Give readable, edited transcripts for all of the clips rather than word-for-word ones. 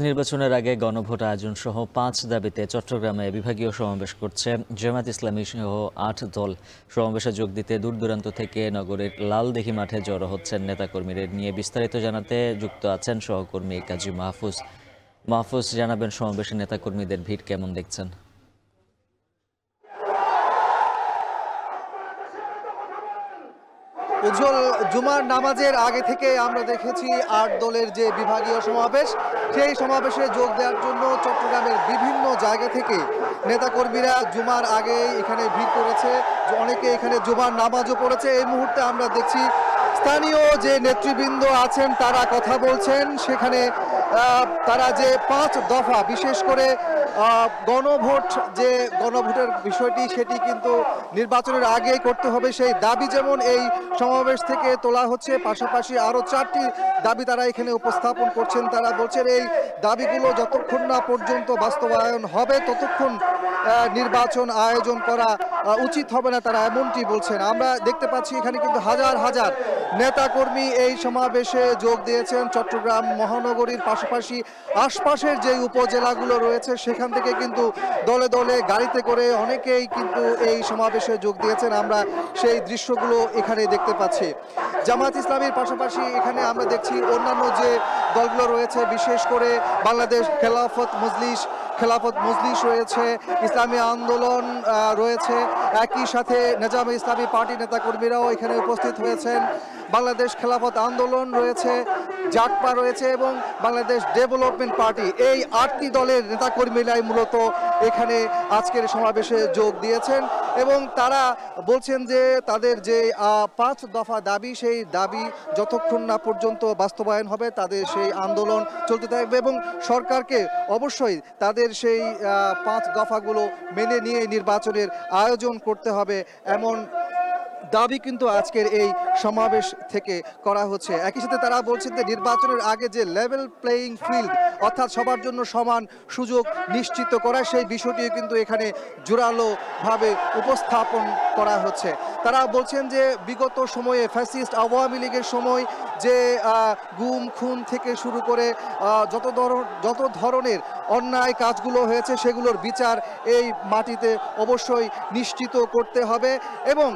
নির্বাচনের আগে গণভোট আয়োজন সহ ৫ দাবিতে চট্টগ্রামে বিভাগীয় সমাবেশ করছে জামায়াত ইসলামী সহ ৮ দল। সমাবেশে যোগ দিতে দূর দূরান্ত থেকে নগরের লালদিঘি মাঠে জড়ো হচ্ছেন নেতাকর্মীদের নিয়ে। বিস্তারিত জানাতে যুক্ত আছেন সহকর্মী কাজী মাহফুজ। মাহফুজ, জানাবেন সমাবেশে নেতাকর্মীদের ভিড় কেমন দেখছেন? উজ্জ্বল, জুমার নামাজের আগে থেকে আমরা দেখেছি ৮ দলের যে বিভাগীয় সমাবেশ, সেই সমাবেশে যোগ দেওয়ার জন্য চট্টগ্রামের বিভিন্ন জায়গা থেকে নেতাকর্মীরা জুমার আগে এখানে ভিড় করেছে। অনেকে এখানে জুমার নামাজও পড়েছে। এই মুহূর্তে আমরা দেখছি স্থানীয় যে নেতৃবৃন্দ আছেন তারা কথা বলছেন। সেখানে তারা যে ৫ দফা, বিশেষ করে গণভোটের বিষয়টি, সেটি কিন্তু নির্বাচনের আগেই করতে হবে, সেই দাবি যেমন এই সমাবেশ থেকে তোলা হচ্ছে, পাশাপাশি আরও ৪টি দাবি তারা এখানে উপস্থাপন করছেন। তারা বলছেন এই দাবিগুলো যতক্ষণ না পর্যন্ত বাস্তবায়ন হবে ততক্ষণ নির্বাচন আয়োজন করা উচিত হবে না, তারা এমনটি বলছেন। আমরা দেখতে পাচ্ছি এখানে কিন্তু হাজার হাজার নেতাকর্মী এই সমাবেশে যোগ দিয়েছেন। চট্টগ্রাম মহানগরীর পাশাপাশি আশপাশের যে উপজেলাগুলো রয়েছে সেখান থেকে কিন্তু দলে দলে গাড়িতে করে অনেকেই কিন্তু এই সমাবেশে যোগ দিয়েছেন। আমরা সেই দৃশ্যগুলো এখানে দেখতে পাচ্ছি। জামায়াত ইসলামীর পাশাপাশি এখানে আমরা দেখছি অন্যান্য যে দলগুলো রয়েছে, বিশেষ করে বাংলাদেশ খেলাফত মজলিস রয়েছে, ইসলামী আন্দোলন রয়েছে, একই সাথে নেজামে ইসলামী পার্টির নেতাকর্মীরাও এখানে উপস্থিত হয়েছেন। বাংলাদেশ খেলাফত আন্দোলন রয়েছে, জাকপা রয়েছে এবং বাংলাদেশ ডেভেলপমেন্ট পার্টি, এই ৮টি দলের নেতাকর্মীরাই মূলত এখানে আজকের সমাবেশে যোগ দিয়েছেন এবং তারা বলছেন যে তাদের যে ৫ দফা দাবি, সেই দাবি যতক্ষণ না পর্যন্ত বাস্তবায়ন হবে তাদের সেই আন্দোলন চলতে থাকবে এবং সরকারকে অবশ্যই তাদের সেই ৫ দফাগুলো মেনে নিয়ে নির্বাচনের আয়োজন করতে হবে, এমন দাবি কিন্তু আজকের এই সমাবেশ থেকে করা হচ্ছে। একই সাথে তারা বলছেন যে নির্বাচনের আগে যে লেভেল প্লেয়িং ফিল্ড, অর্থাৎ সবার জন্য সমান সুযোগ নিশ্চিত করা, সেই বিষয়টিও কিন্তু এখানে জোরালোভাবে উপস্থাপন করা হচ্ছে। তারা বলছেন যে বিগত সময়ে ফ্যাসিস্ট আওয়ামী লীগের সময় যে গুম খুন থেকে শুরু করে যত ধরনের অন্যায় কাজগুলো হয়েছে সেগুলোর বিচার এই মাটিতে অবশ্যই নিশ্চিত করতে হবে এবং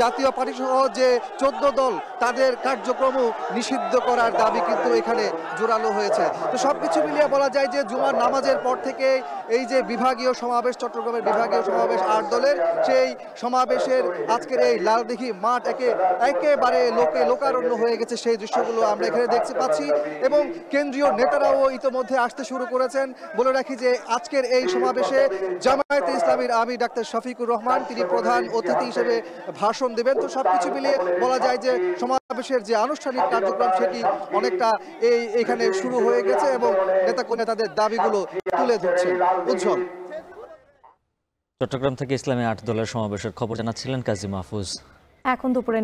জাতীয় পার্টি সহ যে 14 দল তাদের কার্যক্রম নিষিদ্ধ করার দাবি কিন্তু এখানে জোরালো হয়েছে। তো সবকিছু মিলিয়ে বলা যায় যে জুমার নামাজের পর থেকে এই যে বিভাগীয় সমাবেশ, চট্টগ্রামের বিভাগীয় সমাবেশ ৮ দলের, সেই সমাবেশের আজকের এই লালদিঘি মাঠ একেবারে লোকারণ্য হয়ে গেছে। সেই দৃশ্যগুলো আমরা এখানে দেখতে পাচ্ছি এবং কেন্দ্রীয় নেতারাও ইতিমধ্যে আসতে শুরু করেছেন। বলে রাখি যে আজকের এই সমাবেশে জামায়াতে ইসলামীর আমির ডাক্তার শফিকুর রহমান, তিনি প্রধান অতিথি হিসেবে ভাষণ দেবেন। তো সবকিছু মিলিয়ে বলা যায় যে সমাবেশের যে আনুষ্ঠানিক কার্যক্রম সেটি অনেকটা এখানে শুরু হয়ে গেছে এবং নেতাদের দাবিগুলো তুলে ধরছেন। উজ্জ্বল, চট্টগ্রাম থেকে ইসলামী ৮ দলের সমাবেশের খবর জানাচ্ছিলেন কাজী মাহফুজ। এখন দুপুরে